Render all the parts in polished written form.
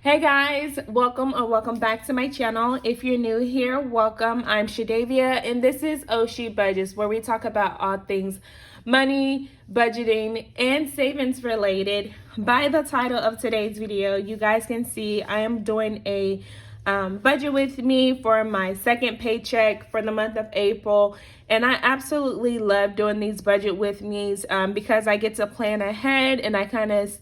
Hey guys, welcome or welcome back to my channel. If you're new here, welcome. I'm Shadavia and this is Ohshebudgets, where we talk about all things money, budgeting, and savings related. By the title of today's video, you guys can see I am doing a budget with me for my second paycheck for the month of April. And I absolutely love doing these budget with me's because I get to plan ahead and I kind of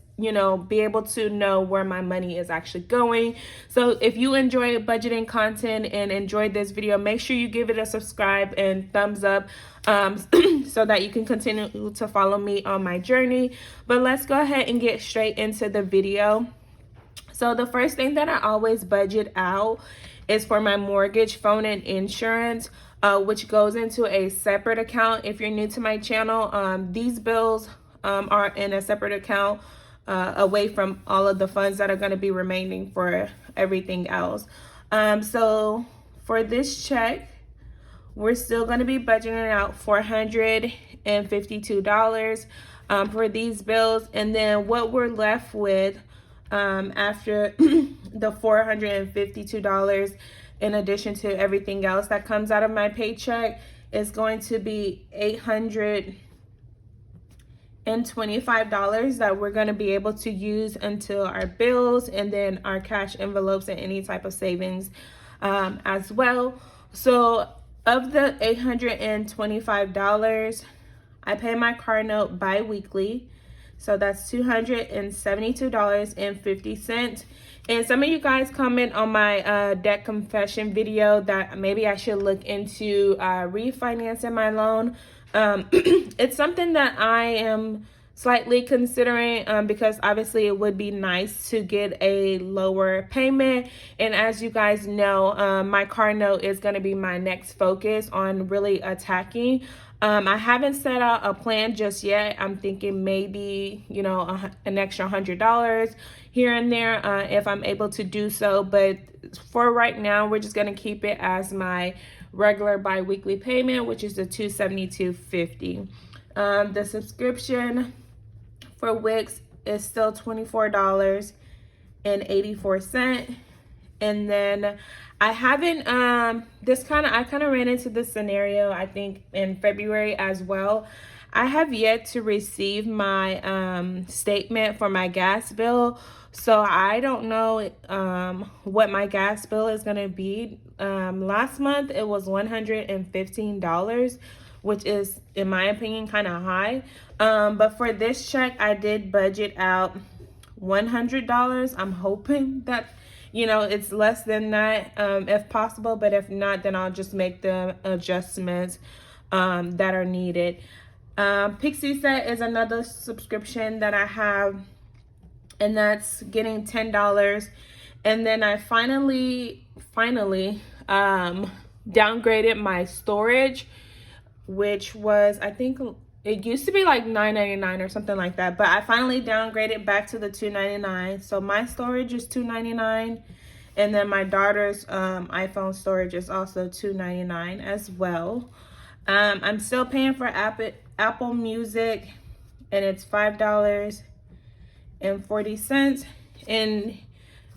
be able to know where my money is actually going. So if you enjoy budgeting content and enjoyed this video, make sure you give it a subscribe and thumbs up so that you can continue to follow me on my journey. But let's go ahead and get straight into the video. So the first thing that I always budget out is for my mortgage, phone, and insurance, which goes into a separate account. If you're new to my channel, these bills are in a separate account away from all of the funds that are going to be remaining for everything else. So for this check, we're still going to be budgeting out $452 for these bills. And then what we're left with after the $452, in addition to everything else that comes out of my paycheck, is going to be $825 that we're going to be able to use until our bills and then our cash envelopes and any type of savings as well. So of the $825, I pay my car note bi-weekly. So that's $272.50. And some of you guys comment on my debt confession video that maybe I should look into refinancing my loan. It's something that I am slightly considering because obviously it would be nice to get a lower payment. And as you guys know, my car note is going to be my next focus on really attacking. I haven't set out a plan just yet. I'm thinking maybe, an extra $100 here and there if I'm able to do so. But for right now, we're just going to keep it as my regular bi-weekly payment, which is the $272.50. The subscription for Wix is still $24.84. And then I haven't I kind of ran into this scenario, I think, in February as well. I have yet to receive my statement for my gas bill. So I don't know what my gas bill is going to be. Last month it was $115, which is, in my opinion, kind of high. But for this check, I did budget out $100. I'm hoping that it's less than that if possible, but if not, then I'll just make the adjustments that are needed. Pixie Set is another subscription that I have, and that's getting $10. And then I finally downgraded my storage, which was, I think it used to be like $9.99 or something like that, but I finally downgraded back to the $2.99. So my storage is $2.99, and then my daughter's iPhone storage is also $2.99 as well. I'm still paying for Apple Music, and it's $5.40. And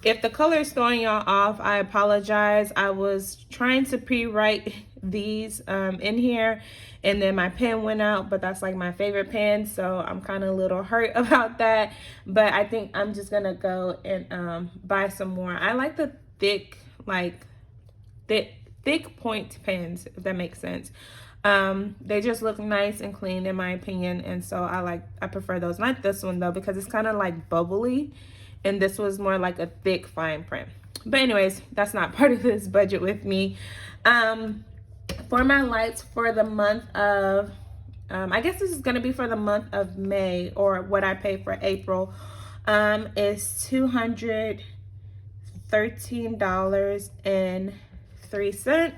if the color is throwing y'all off, I apologize. I was trying to pre-write these in here, and then my pen went out, but that's like my favorite pen, so I'm kind of a little hurt about that. But I think I'm just gonna go and buy some more. I like the thick point pens, if that makes sense. They just look nice and clean in my opinion, and so I prefer those. Not this one though, because it's kind of like bubbly, and this was more like a thick fine print. But anyways, that's not part of this budget with me. For my lights for the month of, I guess this is going to be for the month of May, or what I pay for April, is $213.03.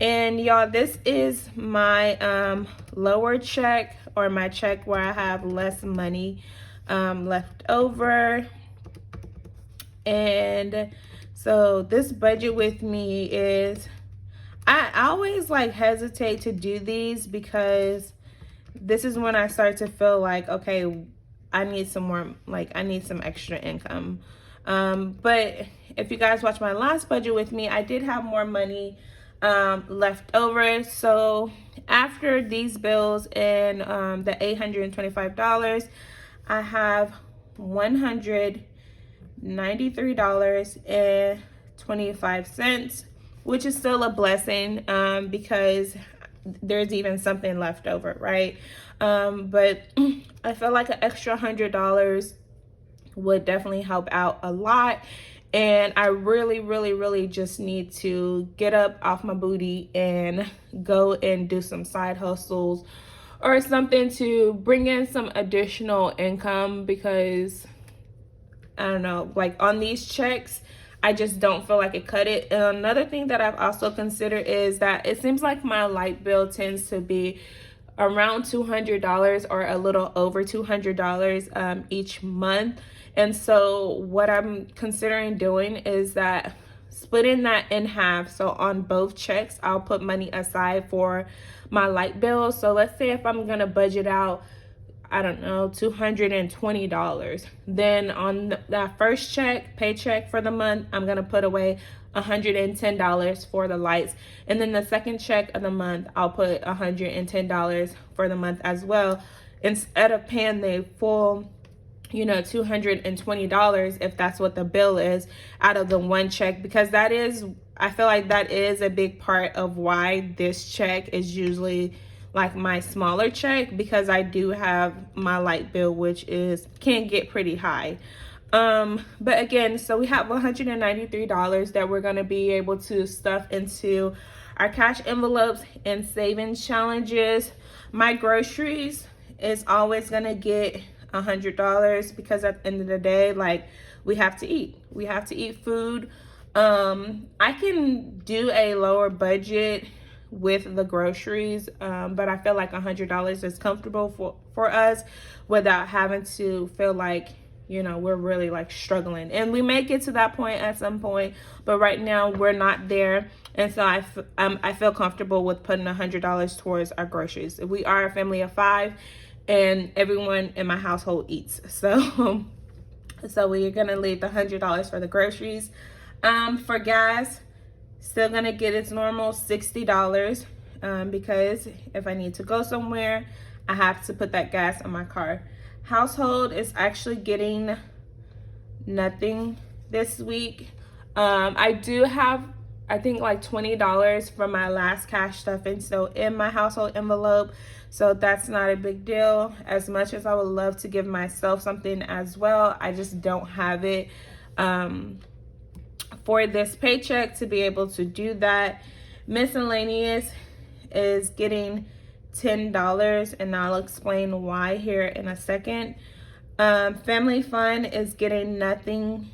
And y'all, this is my lower check, or my check where I have less money left over. And so this budget with me is, I always hesitate to do these because this is when I start to feel like, okay, I need some more, I need some extra income. But if you guys watch my last budget with me, I did have more money left over. So after these bills and the $825, I have $193.25, which is still a blessing because there's even something left over, right? But I feel like an extra $100 would definitely help out a lot. And I really just need to get up off my booty and go and do some side hustles or something to bring in some additional income, because I don't know, like on these checks, I just don't feel like it cut it. And another thing that I've also considered is that it seems like my light bill tends to be around $200 or a little over $200 each month. And so what I'm considering doing is that splitting that in half. So on both checks, I'll put money aside for my light bill. So let's say if I'm gonna budget out, I don't know, $220. Then on that first check, paycheck for the month, I'm gonna put away $110 for the lights. And then the second check of the month, I'll put $110 for the month as well, instead of paying the full, you know, $220, if that's what the bill is, out of the one check, because that is, I feel like that is a big part of why this check is usually like my smaller check, because I do have my light bill, which can get pretty high. But again, so we have $193 that we're gonna be able to stuff into our cash envelopes and savings challenges. My groceries is always gonna get $100, because at the end of the day, like, we have to eat food. I can do a lower budget with the groceries, but I feel like $100 is comfortable for us without having to feel like, you know, we're really like struggling. And we may get to that point at some point, but right now we're not there. And so I feel comfortable with putting $100 towards our groceries. We are a family of 5, and everyone in my household eats. So we're gonna leave the $100 for the groceries. For gas, still gonna get its normal $60, because if I need to go somewhere, I have to put that gas in my car. Household is actually getting nothing this week. I do have, I think, like $20 from my last cash stuffing so in my household envelope, so that's not a big deal. As much as I would love to give myself something as well, I just don't have it for this paycheck to be able to do that. Miscellaneous is getting $10, and I'll explain why here in a second. Family fun is getting nothing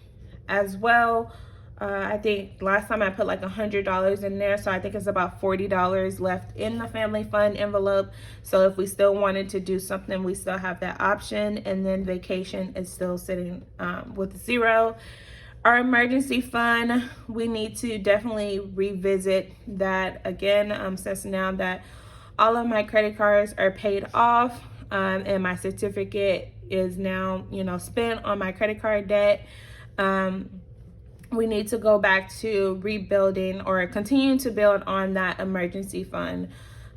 as well. I think last time I put like $100 in there, so I think it's about $40 left in the family fund envelope. So if we still wanted to do something, we still have that option. And then vacation is still sitting with 0. Our emergency fund, we need to definitely revisit that again, since now that all of my credit cards are paid off, and my certificate is now, you know, spent on my credit card debt. We need to go back to rebuilding or continuing to build on that emergency fund.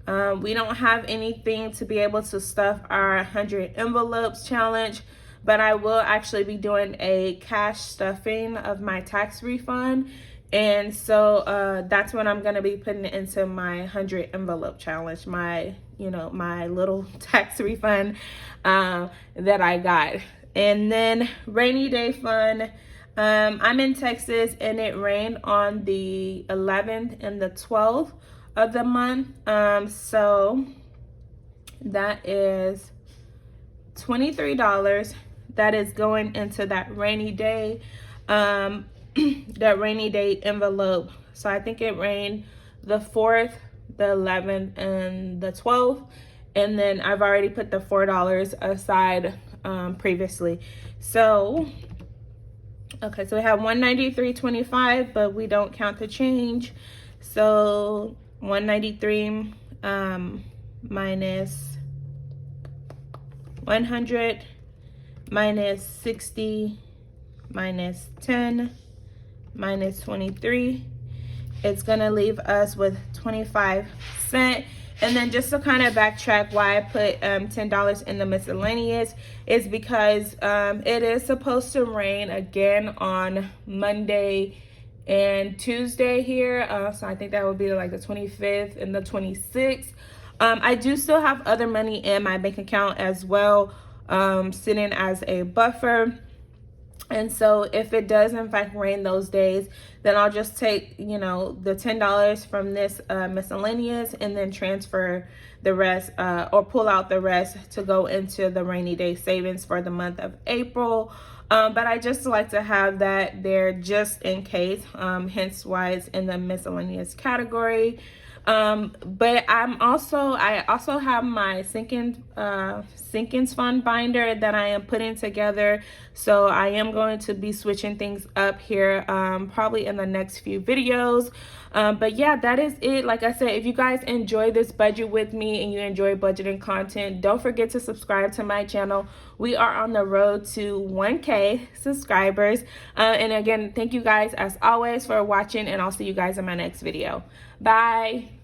We don't have anything to be able to stuff our 100 envelopes challenge, but I will actually be doing a cash stuffing of my tax refund. And so that's when I'm gonna be putting it into my 100 envelope challenge, my, you know, my little tax refund that I got. And then rainy day fund. I'm in Texas, and it rained on the 11th and the 12th of the month. So that is $23 that is going into that rainy day, that rainy day envelope. So I think it rained the 4th, the 11th, and the 12th. And then I've already put the $4 aside previously. So okay, so we have $193.25, but we don't count the change. So 193 minus 100 minus 60 minus 10 minus 23. It's gonna leave us with 25 cents. And then just to kind of backtrack why I put $10 in the miscellaneous is because it is supposed to rain again on Monday and Tuesday here. So I think that would be like the 25th and the 26th. I do still have other money in my bank account as well, sitting as a buffer. And so if it does in fact rain those days, then I'll just take, the $10 from this miscellaneous and then transfer the rest or pull out the rest to go into the rainy day savings for the month of April. But I just like to have that there just in case, hence why it's in the miscellaneous category. But I also have my sinkings fund binder that I am putting together. So I am going to be switching things up here, probably in the next few videos. But yeah, that is it. Like I said, if you guys enjoy this budget with me and you enjoy budgeting content, don't forget to subscribe to my channel. We are on the road to 1K subscribers. And again, thank you guys as always for watching, and I'll see you guys in my next video. Bye.